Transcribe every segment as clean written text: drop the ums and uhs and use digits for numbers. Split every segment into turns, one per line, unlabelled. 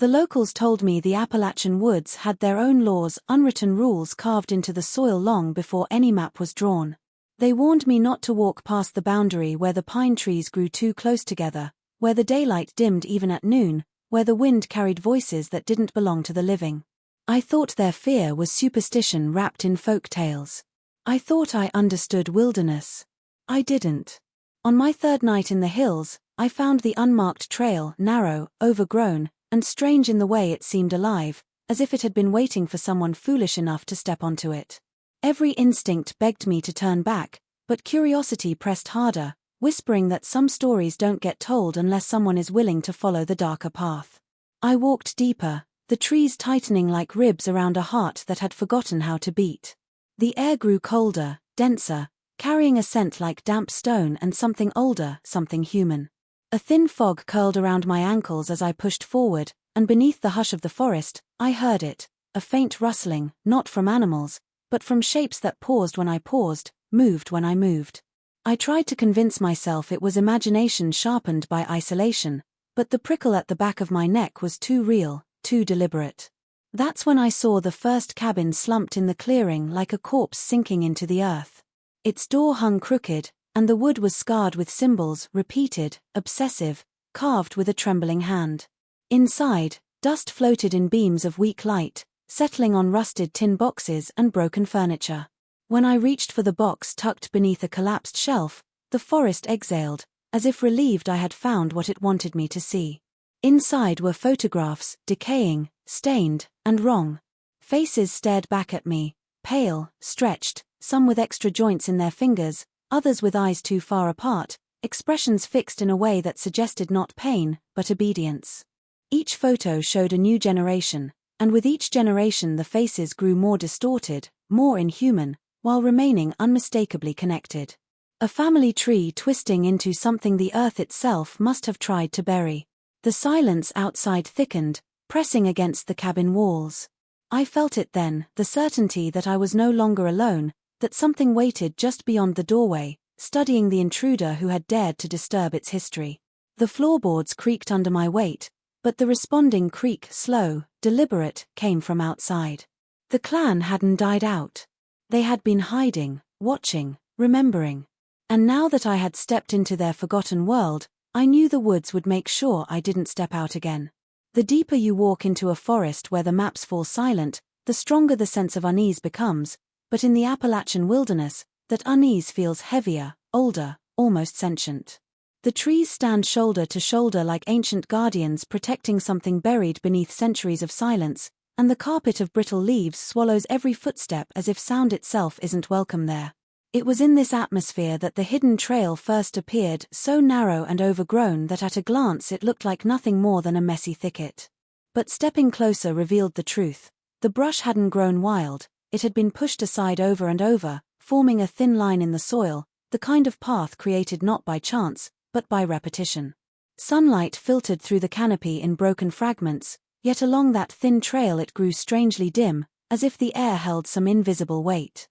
The locals told me the Appalachian woods had their own laws, unwritten rules carved into the soil long before any map was drawn. They warned me not to walk past the boundary where the pine trees grew too close together, where the daylight dimmed even at noon, where the wind carried voices that didn't belong to the living. I thought their fear was superstition wrapped in folk tales. I thought I understood wilderness. I didn't. On my third night in the hills, I found the unmarked trail narrow, overgrown, and strange in the way it seemed alive, as if it had been waiting for someone foolish enough to step onto it. Every instinct begged me to turn back, but curiosity pressed harder, whispering that some stories don't get told unless someone is willing to follow the darker path. I walked deeper, the trees tightening like ribs around a heart that had forgotten how to beat. The air grew colder, denser, carrying a scent like damp stone and something older, something human. A thin fog curled around my ankles as I pushed forward, and beneath the hush of the forest, I heard it, a faint rustling, not from animals, but from shapes that paused when I paused, moved when I moved. I tried to convince myself it was imagination sharpened by isolation, but the prickle at the back of my neck was too real, too deliberate. That's when I saw the first cabin slumped in the clearing like a corpse sinking into the earth. Its door hung crooked, and the wood was scarred with symbols, repeated, obsessive, carved with a trembling hand. Inside, dust floated in beams of weak light, settling on rusted tin boxes and broken furniture. When I reached for the box tucked beneath a collapsed shelf, the forest exhaled, as if relieved I had found what it wanted me to see. Inside were photographs, decaying, stained, and wrong. Faces stared back at me, pale, stretched, some with extra joints in their fingers, others with eyes too far apart, expressions fixed in a way that suggested not pain, but obedience. Each photo showed a new generation, and with each generation the faces grew more distorted, more inhuman, while remaining unmistakably connected. A family tree twisting into something the earth itself must have tried to bury. The silence outside thickened, pressing against the cabin walls. I felt it then, the certainty that I was no longer alone, that something waited just beyond the doorway, studying the intruder who had dared to disturb its history. The floorboards creaked under my weight, but the responding creak, slow, deliberate, came from outside. The clan hadn't died out. They had been hiding, watching, remembering. And now that I had stepped into their forgotten world, I knew the woods would make sure I didn't step out again. The deeper you walk into a forest where the maps fall silent, the stronger the sense of unease becomes, but in the Appalachian wilderness, that unease feels heavier, older, almost sentient. The trees stand shoulder to shoulder like ancient guardians protecting something buried beneath centuries of silence, and the carpet of brittle leaves swallows every footstep as if sound itself isn't welcome there. It was in this atmosphere that the hidden trail first appeared, so narrow and overgrown that at a glance it looked like nothing more than a messy thicket. But stepping closer revealed the truth. The brush hadn't grown wild, it had been pushed aside over and over, forming a thin line in the soil, the kind of path created not by chance, but by repetition. Sunlight filtered through the canopy in broken fragments, yet along that thin trail it grew strangely dim, as if the air held some invisible weight.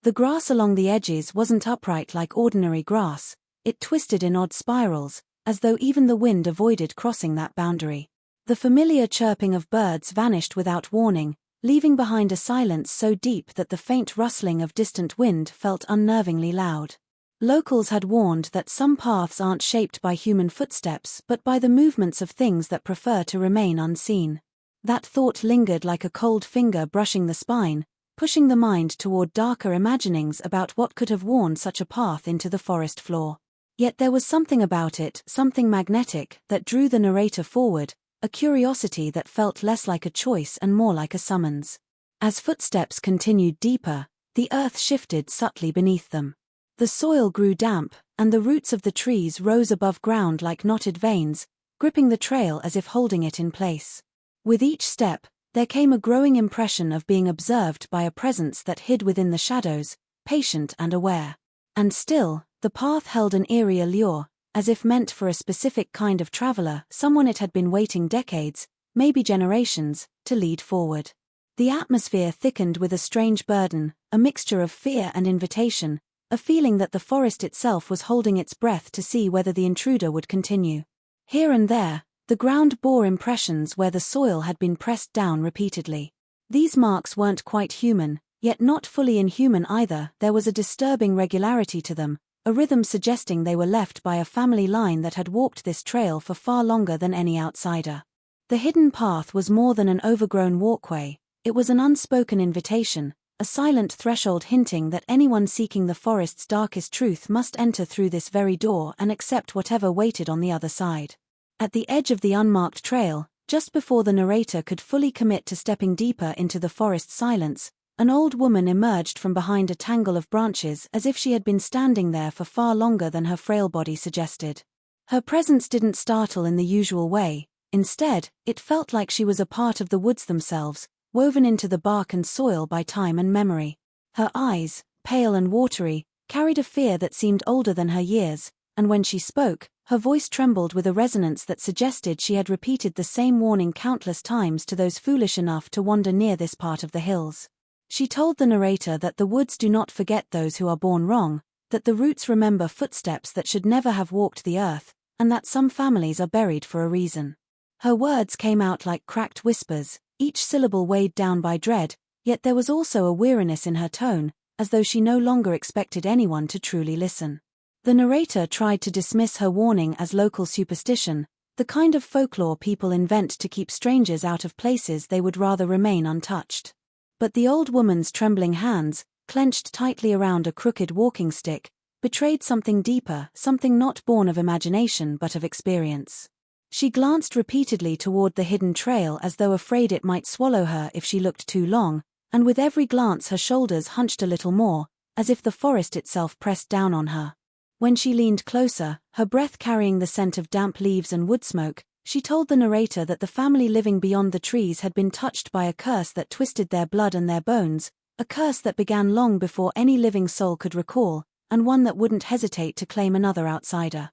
The grass along the edges wasn't upright like ordinary grass, it twisted in odd spirals, as though even the wind avoided crossing that boundary. The familiar chirping of birds vanished without warning, leaving behind a silence so deep that the faint rustling of distant wind felt unnervingly loud. Locals had warned that some paths aren't shaped by human footsteps but by the movements of things that prefer to remain unseen. That thought lingered like a cold finger brushing the spine, pushing the mind toward darker imaginings about what could have worn such a path into the forest floor. Yet there was something about it, something magnetic, that drew the narrator forward, a curiosity that felt less like a choice and more like a summons. As footsteps continued deeper, the earth shifted subtly beneath them. The soil grew damp, and the roots of the trees rose above ground like knotted veins, gripping the trail as if holding it in place. With each step, there came a growing impression of being observed by a presence that hid within the shadows, patient and aware. And still, the path held an eerie allure, as if meant for a specific kind of traveler, someone it had been waiting decades, maybe generations, to lead forward. The atmosphere thickened with a strange burden, a mixture of fear and invitation, a feeling that the forest itself was holding its breath to see whether the intruder would continue. Here and there, The ground bore impressions where the soil had been pressed down repeatedly. These marks weren't quite human, yet not fully inhuman either. There was a disturbing regularity to them, a rhythm suggesting they were left by a family line that had walked this trail for far longer than any outsider. The hidden path was more than an overgrown walkway, it was an unspoken invitation, a silent threshold hinting that anyone seeking the forest's darkest truth must enter through this very door and accept whatever waited on the other side. At the edge of the unmarked trail, just before the narrator could fully commit to stepping deeper into the forest silence, an old woman emerged from behind a tangle of branches as if she had been standing there for far longer than her frail body suggested. Her presence didn't startle in the usual way, instead, it felt like she was a part of the woods themselves, woven into the bark and soil by time and memory. Her eyes, pale and watery, carried a fear that seemed older than her years, and when she spoke, her voice trembled with a resonance that suggested she had repeated the same warning countless times to those foolish enough to wander near this part of the hills. She told the narrator that the woods do not forget those who are born wrong, that the roots remember footsteps that should never have walked the earth, and that some families are buried for a reason. Her words came out like cracked whispers, each syllable weighed down by dread, yet there was also a weariness in her tone, as though she no longer expected anyone to truly listen. The narrator tried to dismiss her warning as local superstition, the kind of folklore people invent to keep strangers out of places they would rather remain untouched. But the old woman's trembling hands, clenched tightly around a crooked walking stick, betrayed something deeper, something not born of imagination but of experience. She glanced repeatedly toward the hidden trail as though afraid it might swallow her if she looked too long, and with every glance her shoulders hunched a little more, as if the forest itself pressed down on her. When she leaned closer, her breath carrying the scent of damp leaves and wood smoke, she told the narrator that the family living beyond the trees had been touched by a curse that twisted their blood and their bones, a curse that began long before any living soul could recall, and one that wouldn't hesitate to claim another outsider.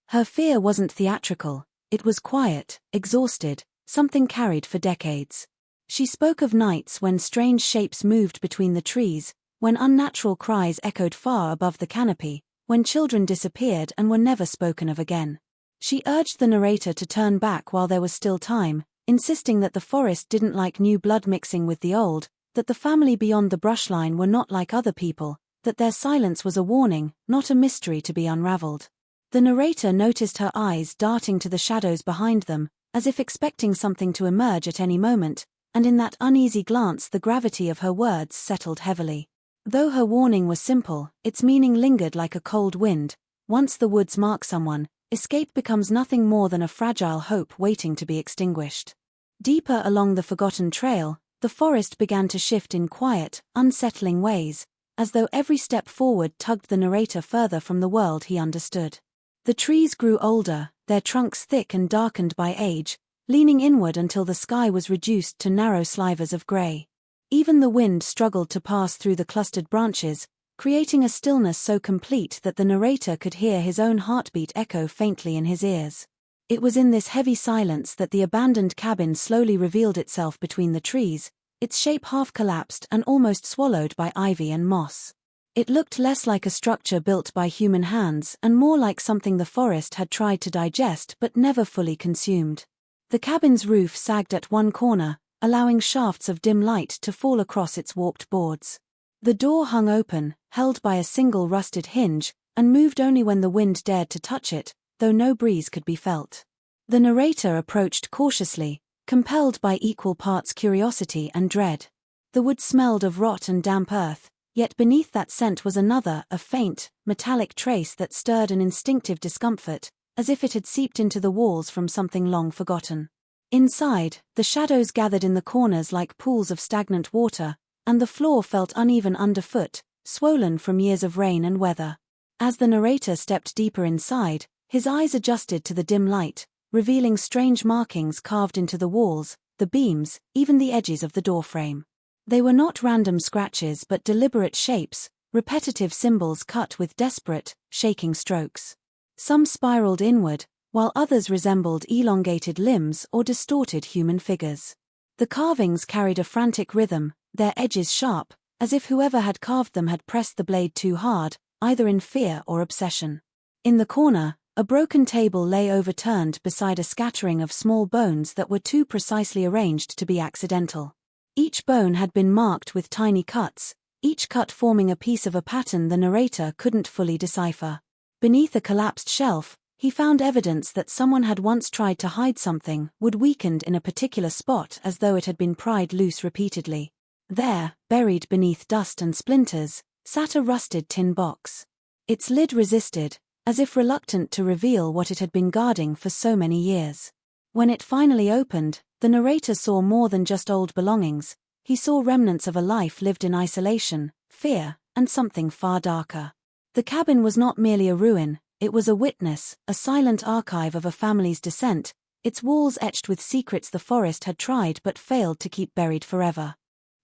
Her fear wasn't theatrical. It was quiet, exhausted, something carried for decades. She spoke of nights when strange shapes moved between the trees, when unnatural cries echoed far above the canopy, when children disappeared and were never spoken of again. She urged the narrator to turn back while there was still time, insisting that the forest didn't like new blood mixing with the old, that the family beyond the brushline were not like other people, that their silence was a warning, not a mystery to be unraveled. The narrator noticed her eyes darting to the shadows behind them, as if expecting something to emerge at any moment, and in that uneasy glance the gravity of her words settled heavily. Though her warning was simple, its meaning lingered like a cold wind. Once the woods mark someone, escape becomes nothing more than a fragile hope waiting to be extinguished. Deeper along the forgotten trail, the forest began to shift in quiet, unsettling ways, as though every step forward tugged the narrator further from the world he understood. The trees grew older, their trunks thick and darkened by age, leaning inward until the sky was reduced to narrow slivers of grey. Even the wind struggled to pass through the clustered branches, creating a stillness so complete that the narrator could hear his own heartbeat echo faintly in his ears. It was in this heavy silence that the abandoned cabin slowly revealed itself between the trees, its shape half collapsed and almost swallowed by ivy and moss. It looked less like a structure built by human hands and more like something the forest had tried to digest but never fully consumed. The cabin's roof sagged at one corner, allowing shafts of dim light to fall across its warped boards. The door hung open, held by a single rusted hinge, and moved only when the wind dared to touch it, though no breeze could be felt. The narrator approached cautiously, compelled by equal parts curiosity and dread. The wood smelled of rot and damp earth, yet beneath that scent was another, a faint, metallic trace that stirred an instinctive discomfort, as if it had seeped into the walls from something long forgotten. Inside, the shadows gathered in the corners like pools of stagnant water, and the floor felt uneven underfoot, swollen from years of rain and weather. As the narrator stepped deeper inside, his eyes adjusted to the dim light, revealing strange markings carved into the walls, the beams, even the edges of the doorframe. They were not random scratches but deliberate shapes, repetitive symbols cut with desperate, shaking strokes. Some spiraled inward, while others resembled elongated limbs or distorted human figures. The carvings carried a frantic rhythm, their edges sharp, as if whoever had carved them had pressed the blade too hard, either in fear or obsession. In the corner, A broken table lay overturned beside a scattering of small bones that were too precisely arranged to be accidental. Each bone had been marked with tiny cuts, each cut forming a piece of a pattern the narrator couldn't fully decipher. Beneath a collapsed shelf, he found evidence that someone had once tried to hide something, wood weakened in a particular spot as though it had been pried loose repeatedly. There, buried beneath dust and splinters, sat a rusted tin box. Its lid resisted, as if reluctant to reveal what it had been guarding for so many years. When it finally opened, the narrator saw more than just old belongings. He saw remnants of a life lived in isolation, fear, and something far darker. The cabin was not merely a ruin, it was a witness, a silent archive of a family's descent, its walls etched with secrets the forest had tried but failed to keep buried forever.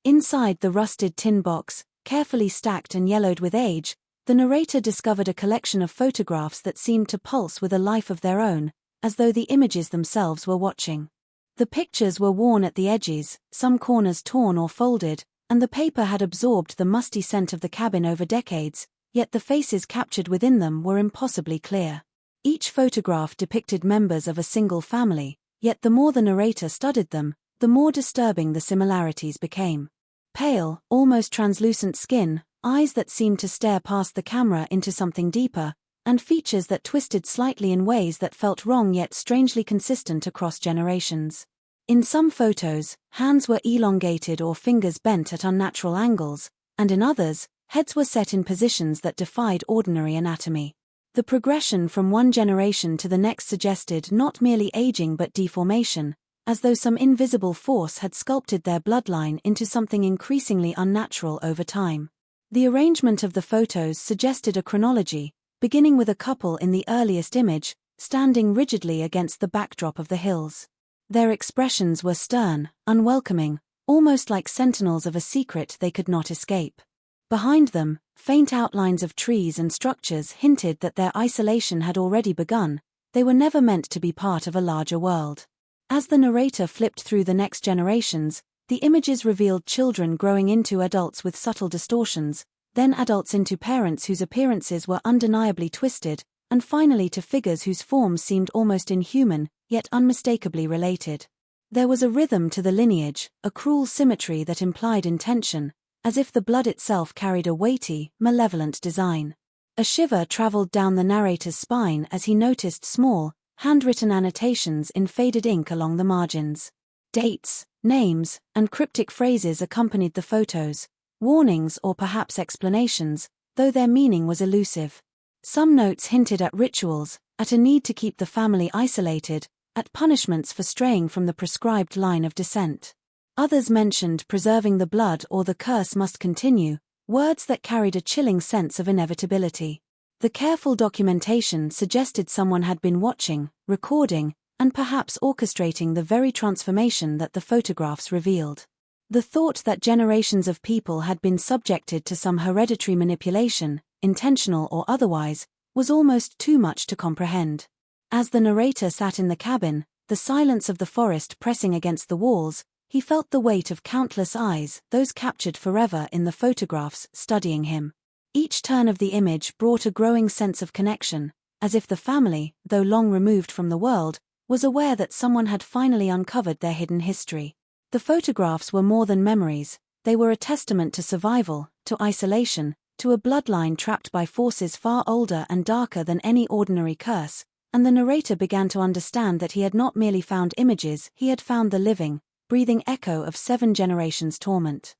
Inside the rusted tin box, carefully stacked and yellowed with age, the narrator discovered a collection of photographs that seemed to pulse with a life of their own, as though the images themselves were watching. The pictures were worn at the edges, some corners torn or folded, and the paper had absorbed the musty scent of the cabin over decades, yet the faces captured within them were impossibly clear. Each photograph depicted members of a single family, yet the more the narrator studied them, the more disturbing the similarities became. Pale, almost translucent skin, eyes that seemed to stare past the camera into something deeper, and features that twisted slightly in ways that felt wrong yet strangely consistent across generations. In some photos, hands were elongated or fingers bent at unnatural angles, and in others, heads were set in positions that defied ordinary anatomy. The progression from one generation to the next suggested not merely aging but deformation, as though some invisible force had sculpted their bloodline into something increasingly unnatural over time. The arrangement of the photos suggested a chronology, beginning with a couple in the earliest image, standing rigidly against the backdrop of the hills. Their expressions were stern, unwelcoming, almost like sentinels of a secret they could not escape. Behind them, faint outlines of trees and structures hinted that their isolation had already begun. They were never meant to be part of a larger world. As the narrator flipped through the next generations, the images revealed children growing into adults with subtle distortions, then adults into parents whose appearances were undeniably twisted, and finally to figures whose forms seemed almost inhuman, yet unmistakably related. There was a rhythm to the lineage, a cruel symmetry that implied intention, as if the blood itself carried a weighty, malevolent design. A shiver traveled down the narrator's spine as he noticed small, handwritten annotations in faded ink along the margins. Dates, names, and cryptic phrases accompanied the photos, warnings or perhaps explanations, though their meaning was elusive. Some notes hinted at rituals, at a need to keep the family isolated, at punishments for straying from the prescribed line of descent. Others mentioned preserving the blood or the curse must continue, words that carried a chilling sense of inevitability. The careful documentation suggested someone had been watching, recording, and perhaps orchestrating the very transformation that the photographs revealed. The thought that generations of people had been subjected to some hereditary manipulation, intentional or otherwise, was almost too much to comprehend. As the narrator sat in the cabin, the silence of the forest pressing against the walls, he felt the weight of countless eyes, those captured forever in the photographs, studying him. Each turn of the image brought a growing sense of connection, as if the family, though long removed from the world, was aware that someone had finally uncovered their hidden history. The photographs were more than memories, they were a testament to survival, to isolation, to a bloodline trapped by forces far older and darker than any ordinary curse, and the narrator began to understand that he had not merely found images, he had found the living, breathing echo of 7 generations' torment.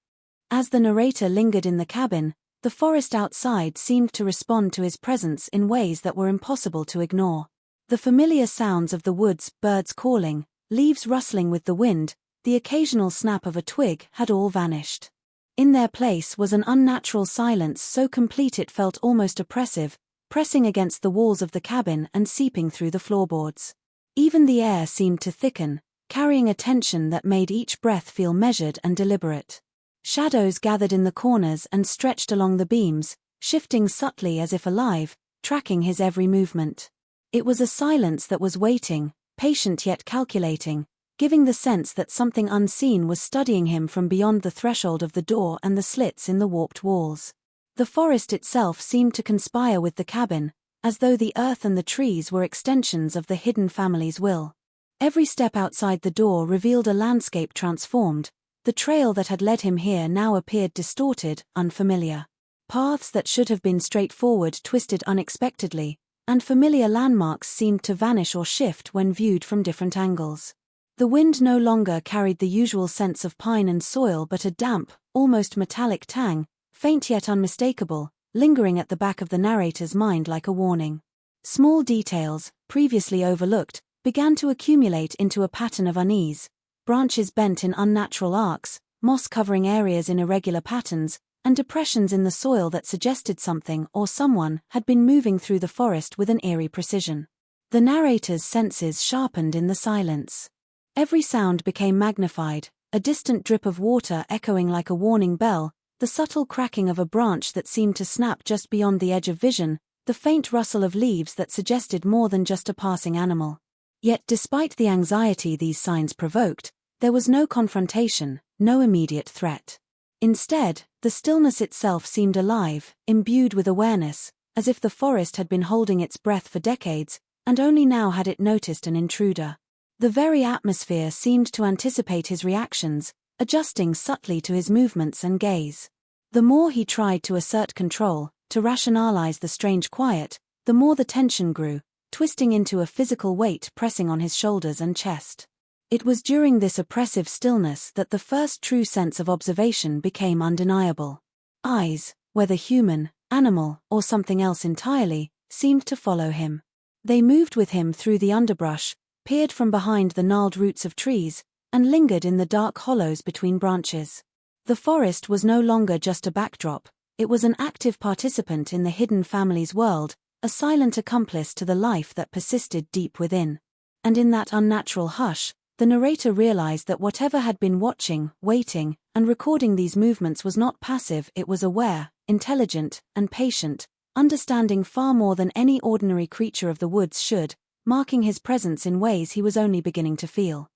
As the narrator lingered in the cabin, the forest outside seemed to respond to his presence in ways that were impossible to ignore. The familiar sounds of the woods, birds calling, leaves rustling with the wind, the occasional snap of a twig had all vanished. In their place was an unnatural silence so complete it felt almost oppressive, pressing against the walls of the cabin and seeping through the floorboards. Even the air seemed to thicken, carrying a tension that made each breath feel measured and deliberate. Shadows gathered in the corners and stretched along the beams, shifting subtly as if alive, tracking his every movement. It was a silence that was waiting, patient yet calculating, giving the sense that something unseen was studying him from beyond the threshold of the door and the slits in the warped walls. The forest itself seemed to conspire with the cabin, as though the earth and the trees were extensions of the hidden family's will. Every step outside the door revealed a landscape transformed. The trail that had led him here now appeared distorted, unfamiliar. Paths that should have been straightforward twisted unexpectedly, and familiar landmarks seemed to vanish or shift when viewed from different angles. The wind no longer carried the usual sense of pine and soil but a damp, almost metallic tang, faint yet unmistakable, lingering at the back of the narrator's mind like a warning. Small details, previously overlooked, began to accumulate into a pattern of unease. Branches bent in unnatural arcs, moss covering areas in irregular patterns, and depressions in the soil that suggested something or someone had been moving through the forest with an eerie precision. The narrator's senses sharpened in the silence. Every sound became magnified, a distant drip of water echoing like a warning bell, the subtle cracking of a branch that seemed to snap just beyond the edge of vision, the faint rustle of leaves that suggested more than just a passing animal. Yet despite the anxiety these signs provoked, there was no confrontation, no immediate threat. Instead, the stillness itself seemed alive, imbued with awareness, as if the forest had been holding its breath for decades, and only now had it noticed an intruder. The very atmosphere seemed to anticipate his reactions, adjusting subtly to his movements and gaze. The more he tried to assert control, to rationalize the strange quiet, the more the tension grew, twisting into a physical weight pressing on his shoulders and chest. It was during this oppressive stillness that the first true sense of observation became undeniable. Eyes, whether human, animal, or something else entirely, seemed to follow him. They moved with him through the underbrush, peered from behind the gnarled roots of trees, and lingered in the dark hollows between branches. The forest was no longer just a backdrop, it was an active participant in the hidden family's world, a silent accomplice to the life that persisted deep within. And in that unnatural hush, the narrator realized that whatever had been watching, waiting, and recording these movements was not passive, it was aware, intelligent, and patient, understanding far more than any ordinary creature of the woods should, marking his presence in ways he was only beginning to feel.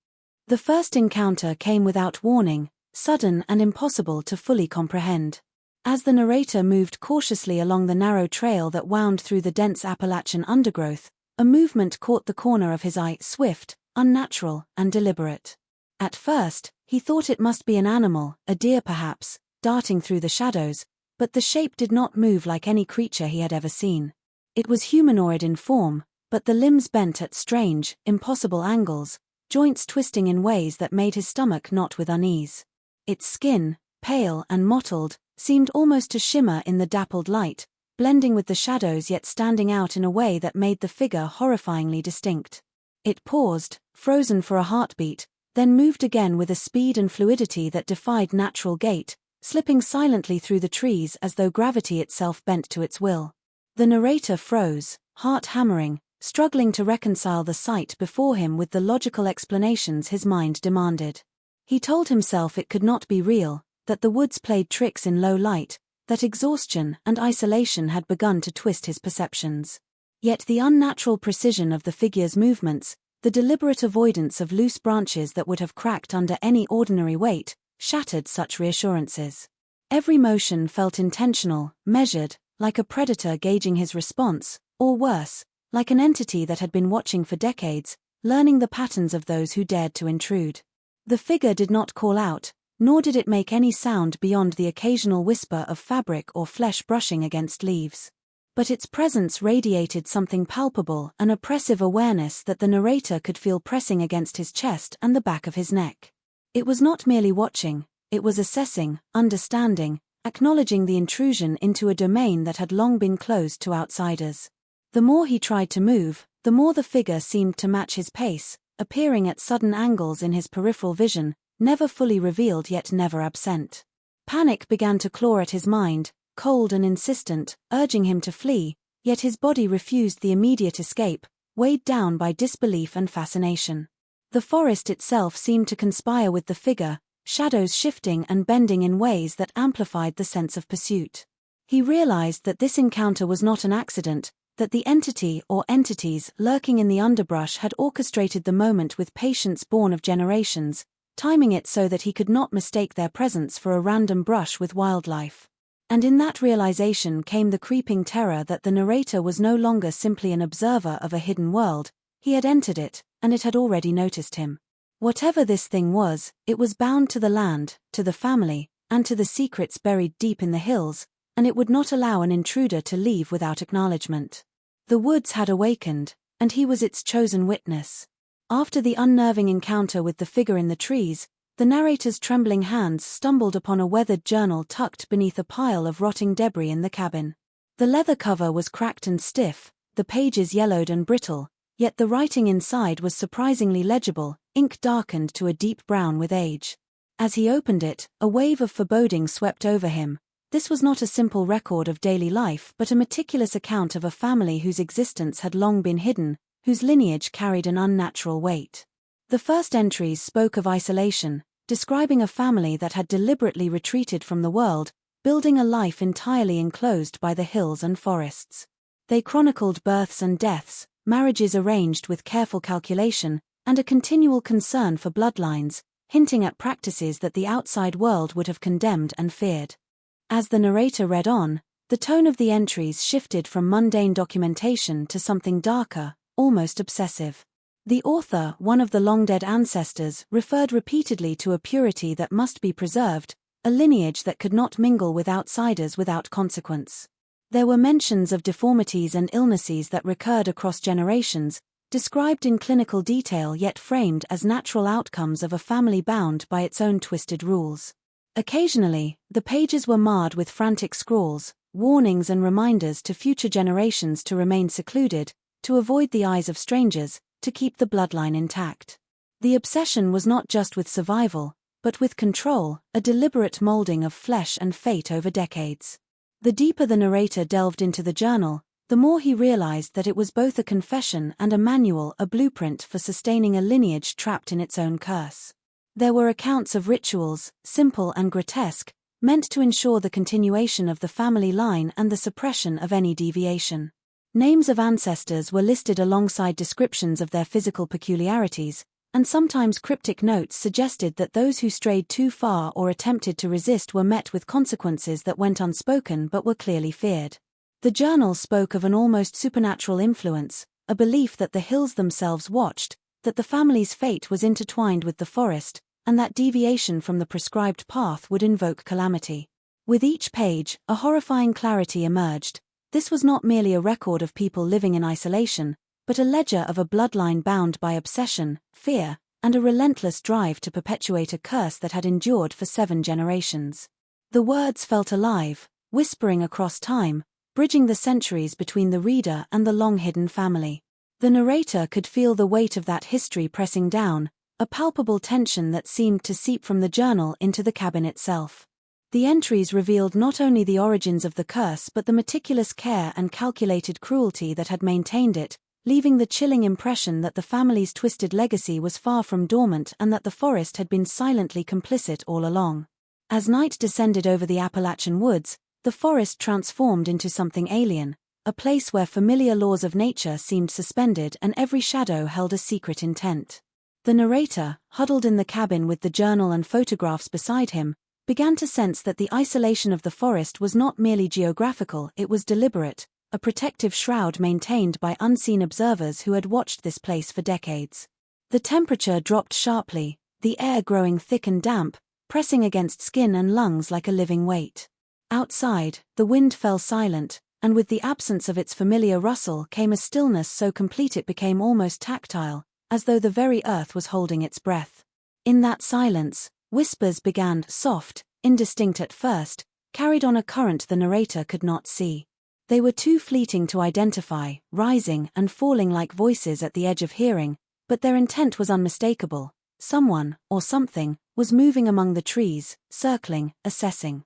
The first encounter came without warning, sudden and impossible to fully comprehend. As the narrator moved cautiously along the narrow trail that wound through the dense Appalachian undergrowth, a movement caught the corner of his eye, swift, unnatural, and deliberate. At first, he thought it must be an animal, a deer perhaps, darting through the shadows, but the shape did not move like any creature he had ever seen. It was humanoid in form, but the limbs bent at strange, impossible angles, joints twisting in ways that made his stomach knot with unease. Its skin, pale and mottled, seemed almost to shimmer in the dappled light, blending with the shadows yet standing out in a way that made the figure horrifyingly distinct. It paused, frozen for a heartbeat, then moved again with a speed and fluidity that defied natural gait, slipping silently through the trees as though gravity itself bent to its will. The narrator froze, heart hammering, struggling to reconcile the sight before him with the logical explanations his mind demanded. He told himself it could not be real, that the woods played tricks in low light, that exhaustion and isolation had begun to twist his perceptions. Yet the unnatural precision of the figure's movements, the deliberate avoidance of loose branches that would have cracked under any ordinary weight, shattered such reassurances. Every motion felt intentional, measured, like a predator gauging his response, or worse, like an entity that had been watching for decades, learning the patterns of those who dared to intrude. The figure did not call out, nor did it make any sound beyond the occasional whisper of fabric or flesh brushing against leaves. But its presence radiated something palpable, an oppressive awareness that the narrator could feel pressing against his chest and the back of his neck. It was not merely watching, it was assessing, understanding, acknowledging the intrusion into a domain that had long been closed to outsiders. The more he tried to move, the more the figure seemed to match his pace, appearing at sudden angles in his peripheral vision, never fully revealed yet never absent. Panic began to claw at his mind, cold and insistent, urging him to flee, yet his body refused the immediate escape, weighed down by disbelief and fascination. The forest itself seemed to conspire with the figure, shadows shifting and bending in ways that amplified the sense of pursuit. He realized that this encounter was not an accident, that the entity or entities lurking in the underbrush had orchestrated the moment with patience born of generations, timing it so that he could not mistake their presence for a random brush with wildlife. And in that realization came the creeping terror that the narrator was no longer simply an observer of a hidden world. He had entered it, and it had already noticed him. Whatever this thing was, it was bound to the land, to the family, and to the secrets buried deep in the hills, and it would not allow an intruder to leave without acknowledgement. The woods had awakened, and he was its chosen witness. After the unnerving encounter with the figure in the trees, the narrator's trembling hands stumbled upon a weathered journal tucked beneath a pile of rotting debris in the cabin. The leather cover was cracked and stiff, the pages yellowed and brittle, yet the writing inside was surprisingly legible, ink darkened to a deep brown with age. As he opened it, a wave of foreboding swept over him. This was not a simple record of daily life but a meticulous account of a family whose existence had long been hidden, whose lineage carried an unnatural weight. The first entries spoke of isolation, describing a family that had deliberately retreated from the world, building a life entirely enclosed by the hills and forests. They chronicled births and deaths, marriages arranged with careful calculation, and a continual concern for bloodlines, hinting at practices that the outside world would have condemned and feared. As the narrator read on, the tone of the entries shifted from mundane documentation to something darker, almost obsessive. The author, one of the long-dead ancestors, referred repeatedly to a purity that must be preserved, a lineage that could not mingle with outsiders without consequence. There were mentions of deformities and illnesses that recurred across generations, described in clinical detail yet framed as natural outcomes of a family bound by its own twisted rules. Occasionally, the pages were marred with frantic scrawls, warnings and reminders to future generations to remain secluded, to avoid the eyes of strangers, to keep the bloodline intact. The obsession was not just with survival, but with control, a deliberate molding of flesh and fate over decades. The deeper the narrator delved into the journal, the more he realized that it was both a confession and a manual, a blueprint for sustaining a lineage trapped in its own curse. There were accounts of rituals, simple and grotesque, meant to ensure the continuation of the family line and the suppression of any deviation. Names of ancestors were listed alongside descriptions of their physical peculiarities, and sometimes cryptic notes suggested that those who strayed too far or attempted to resist were met with consequences that went unspoken but were clearly feared. The journal spoke of an almost supernatural influence, a belief that the hills themselves watched, that the family's fate was intertwined with the forest, and that deviation from the prescribed path would invoke calamity. With each page, a horrifying clarity emerged. This was not merely a record of people living in isolation, but a ledger of a bloodline bound by obsession, fear, and a relentless drive to perpetuate a curse that had endured for 7 generations. The words felt alive, whispering across time, bridging the centuries between the reader and the long-hidden family. The narrator could feel the weight of that history pressing down, a palpable tension that seemed to seep from the journal into the cabin itself. The entries revealed not only the origins of the curse but the meticulous care and calculated cruelty that had maintained it, leaving the chilling impression that the family's twisted legacy was far from dormant and that the forest had been silently complicit all along. As night descended over the Appalachian woods, the forest transformed into something alien, a place where familiar laws of nature seemed suspended and every shadow held a secret intent. The narrator, huddled in the cabin with the journal and photographs beside him, began to sense that the isolation of the forest was not merely geographical, it was deliberate, a protective shroud maintained by unseen observers who had watched this place for decades. The temperature dropped sharply, the air growing thick and damp, pressing against skin and lungs like a living weight. Outside, the wind fell silent, and with the absence of its familiar rustle came a stillness so complete it became almost tactile, as though the very earth was holding its breath. In that silence, whispers began, soft, indistinct at first, carried on a current the narrator could not see. They were too fleeting to identify, rising and falling like voices at the edge of hearing, but their intent was unmistakable. Someone, or something, was moving among the trees, circling, assessing.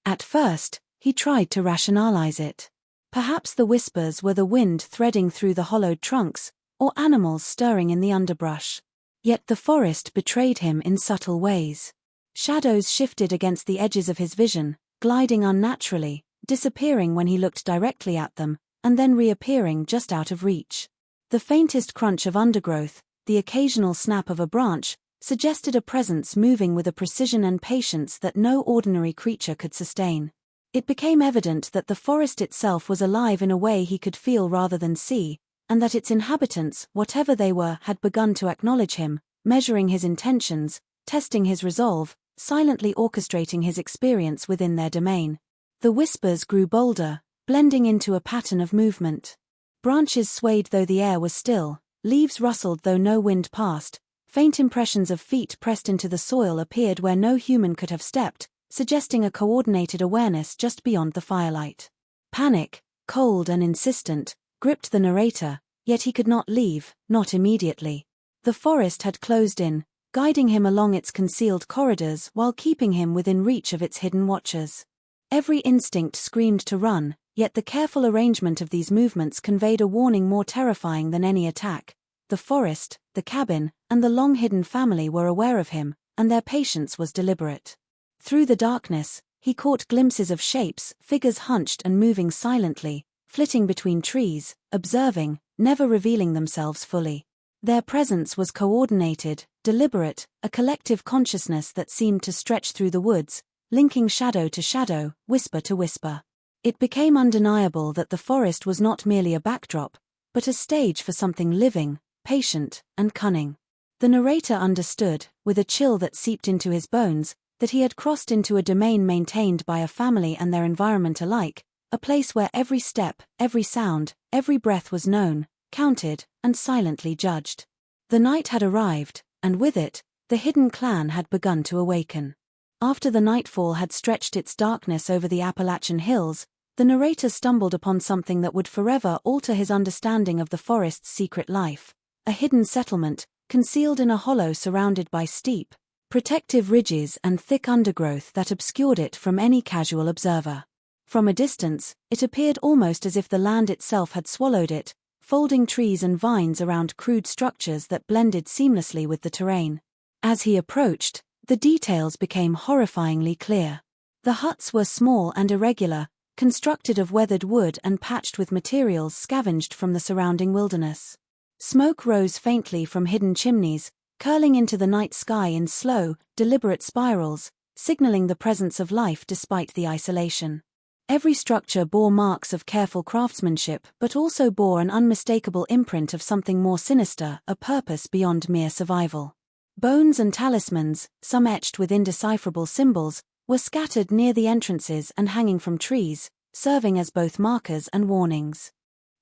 At first, he tried to rationalize it. Perhaps the whispers were the wind threading through the hollowed trunks, or animals stirring in the underbrush. Yet the forest betrayed him in subtle ways. Shadows shifted against the edges of his vision, gliding unnaturally, disappearing when he looked directly at them, and then reappearing just out of reach. The faintest crunch of undergrowth, the occasional snap of a branch, suggested a presence moving with a precision and patience that no ordinary creature could sustain. It became evident that the forest itself was alive in a way he could feel rather than see, and that its inhabitants, whatever they were, had begun to acknowledge him, measuring his intentions, testing his resolve, silently orchestrating his experience within their domain. The whispers grew bolder, blending into a pattern of movement. Branches swayed though the air was still, leaves rustled though no wind passed, faint impressions of feet pressed into the soil appeared where no human could have stepped, suggesting a coordinated awareness just beyond the firelight. Panic, cold and insistent, gripped the narrator, yet he could not leave, not immediately. The forest had closed in, guiding him along its concealed corridors while keeping him within reach of its hidden watchers. Every instinct screamed to run, yet the careful arrangement of these movements conveyed a warning more terrifying than any attack. The forest, the cabin, and the long-hidden family were aware of him, and their patience was deliberate. Through the darkness, he caught glimpses of shapes, figures hunched and moving silently, flitting between trees, observing, never revealing themselves fully. Their presence was coordinated, deliberate, a collective consciousness that seemed to stretch through the woods, linking shadow to shadow, whisper to whisper. It became undeniable that the forest was not merely a backdrop, but a stage for something living, patient, and cunning. The narrator understood, with a chill that seeped into his bones, that he had crossed into a domain maintained by a family and their environment alike, a place where every step, every sound, every breath was known, counted, and silently judged. The night had arrived, and with it, the hidden clan had begun to awaken. After the nightfall had stretched its darkness over the Appalachian hills, the narrator stumbled upon something that would forever alter his understanding of the forest's secret life. A hidden settlement, concealed in a hollow surrounded by steep, protective ridges and thick undergrowth that obscured it from any casual observer. From a distance, it appeared almost as if the land itself had swallowed it, folding trees and vines around crude structures that blended seamlessly with the terrain. As he approached, the details became horrifyingly clear. The huts were small and irregular, constructed of weathered wood and patched with materials scavenged from the surrounding wilderness. Smoke rose faintly from hidden chimneys, curling into the night sky in slow, deliberate spirals, signaling the presence of life despite the isolation. Every structure bore marks of careful craftsmanship but also bore an unmistakable imprint of something more sinister, a purpose beyond mere survival. Bones and talismans, some etched with indecipherable symbols, were scattered near the entrances and hanging from trees, serving as both markers and warnings.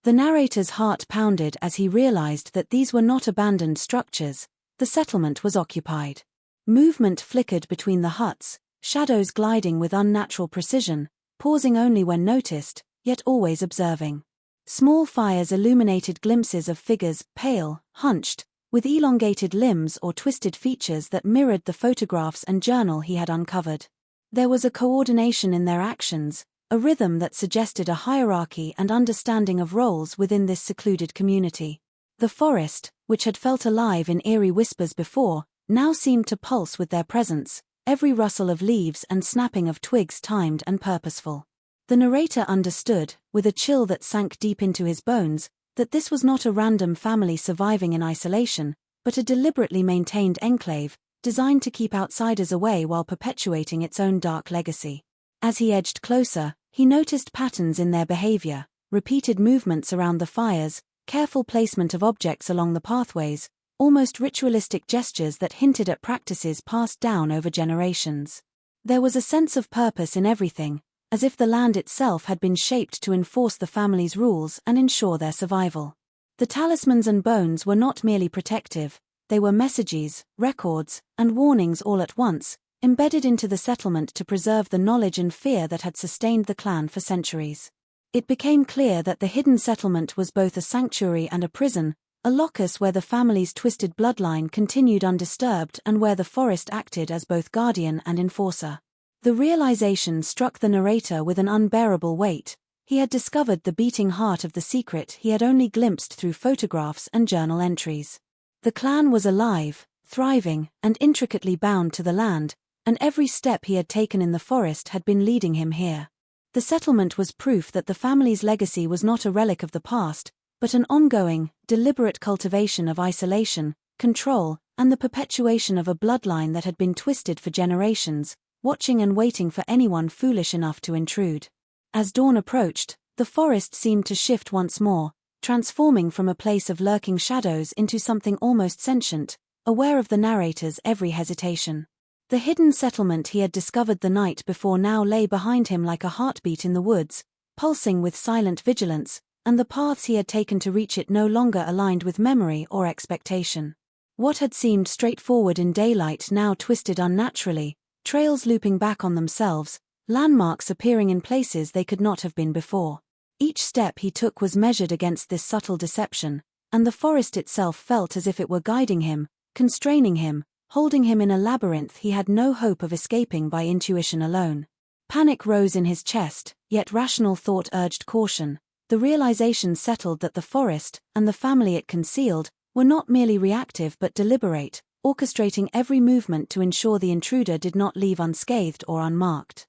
The narrator's heart pounded as he realized that these were not abandoned structures. The settlement was occupied. Movement flickered between the huts, shadows gliding with unnatural precision, pausing only when noticed, yet always observing. Small fires illuminated glimpses of figures, pale, hunched, with elongated limbs or twisted features that mirrored the photographs and journal he had uncovered. There was a coordination in their actions, a rhythm that suggested a hierarchy and understanding of roles within this secluded community. The forest, which had felt alive in eerie whispers before, now seemed to pulse with their presence, every rustle of leaves and snapping of twigs timed and purposeful. The narrator understood, with a chill that sank deep into his bones, that this was not a random family surviving in isolation, but a deliberately maintained enclave, designed to keep outsiders away while perpetuating its own dark legacy. As he edged closer, he noticed patterns in their behavior, repeated movements around the fires, careful placement of objects along the pathways, almost ritualistic gestures that hinted at practices passed down over generations. There was a sense of purpose in everything, as if the land itself had been shaped to enforce the family's rules and ensure their survival. The talismans and bones were not merely protective, they were messages, records, and warnings all at once, embedded into the settlement to preserve the knowledge and fear that had sustained the clan for centuries. It became clear that the hidden settlement was both a sanctuary and a prison, a locus where the family's twisted bloodline continued undisturbed and where the forest acted as both guardian and enforcer. The realization struck the narrator with an unbearable weight. He had discovered the beating heart of the secret he had only glimpsed through photographs and journal entries. The clan was alive, thriving, and intricately bound to the land, and every step he had taken in the forest had been leading him here. The settlement was proof that the family's legacy was not a relic of the past, but an ongoing, deliberate cultivation of isolation, control, and the perpetuation of a bloodline that had been twisted for generations, watching and waiting for anyone foolish enough to intrude. As dawn approached, the forest seemed to shift once more, transforming from a place of lurking shadows into something almost sentient, aware of the narrator's every hesitation. The hidden settlement he had discovered the night before now lay behind him like a heartbeat in the woods, pulsing with silent vigilance, and the paths he had taken to reach it no longer aligned with memory or expectation. What had seemed straightforward in daylight now twisted unnaturally, trails looping back on themselves, landmarks appearing in places they could not have been before. Each step he took was measured against this subtle deception, and the forest itself felt as if it were guiding him, constraining him, holding him in a labyrinth he had no hope of escaping by intuition alone. Panic rose in his chest, yet rational thought urged caution. The realization settled that the forest, and the family it concealed, were not merely reactive but deliberate, orchestrating every movement to ensure the intruder did not leave unscathed or unmarked.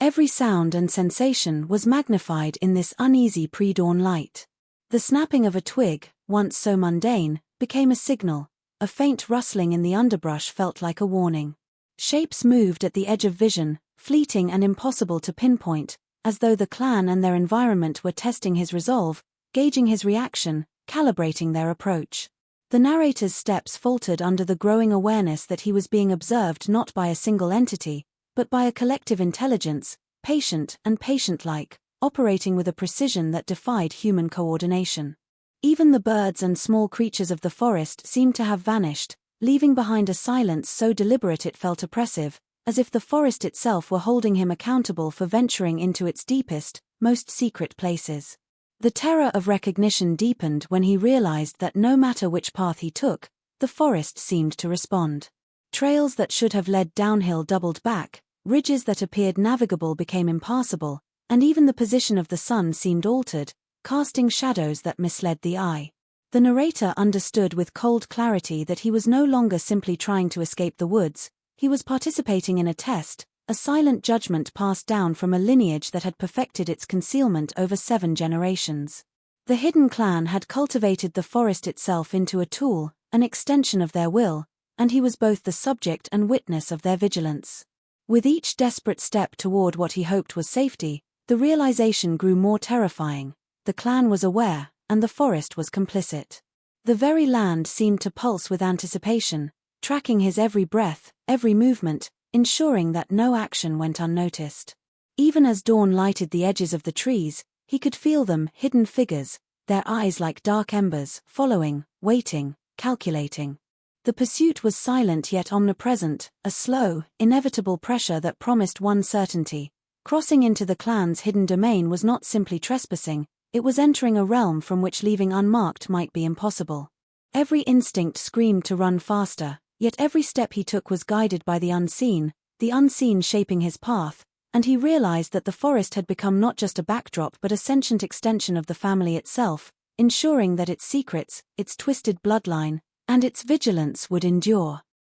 Every sound and sensation was magnified in this uneasy pre-dawn light. The snapping of a twig, once so mundane, became a signal. A faint rustling in the underbrush felt like a warning. Shapes moved at the edge of vision, fleeting and impossible to pinpoint, as though the clan and their environment were testing his resolve, gauging his reaction, calibrating their approach. The narrator's steps faltered under the growing awareness that he was being observed not by a single entity, but by a collective intelligence, patient and patient-like, operating with a precision that defied human coordination. Even the birds and small creatures of the forest seemed to have vanished, leaving behind a silence so deliberate it felt oppressive, as if the forest itself were holding him accountable for venturing into its deepest, most secret places. The terror of recognition deepened when he realized that no matter which path he took, the forest seemed to respond. Trails that should have led downhill doubled back, ridges that appeared navigable became impassable, and even the position of the sun seemed altered, casting shadows that misled the eye. The narrator understood with cold clarity that he was no longer simply trying to escape the woods, he was participating in a test, a silent judgment passed down from a lineage that had perfected its concealment over 7 generations. The hidden clan had cultivated the forest itself into a tool, an extension of their will, and he was both the subject and witness of their vigilance. With each desperate step toward what he hoped was safety, the realization grew more terrifying. The clan was aware, and the forest was complicit. The very land seemed to pulse with anticipation, tracking his every breath, every movement, ensuring that no action went unnoticed. Even as dawn lighted the edges of the trees, he could feel them, hidden figures, their eyes like dark embers, following, waiting, calculating. The pursuit was silent yet omnipresent, a slow, inevitable pressure that promised one certainty. Crossing into the clan's hidden domain was not simply trespassing, it was entering a realm from which leaving unmarked might be impossible. Every instinct screamed to run faster, yet every step he took was guided by the unseen shaping his path, and he realized that the forest had become not just a backdrop but a sentient extension of the family itself, ensuring that its secrets, its twisted bloodline, and its vigilance would endure.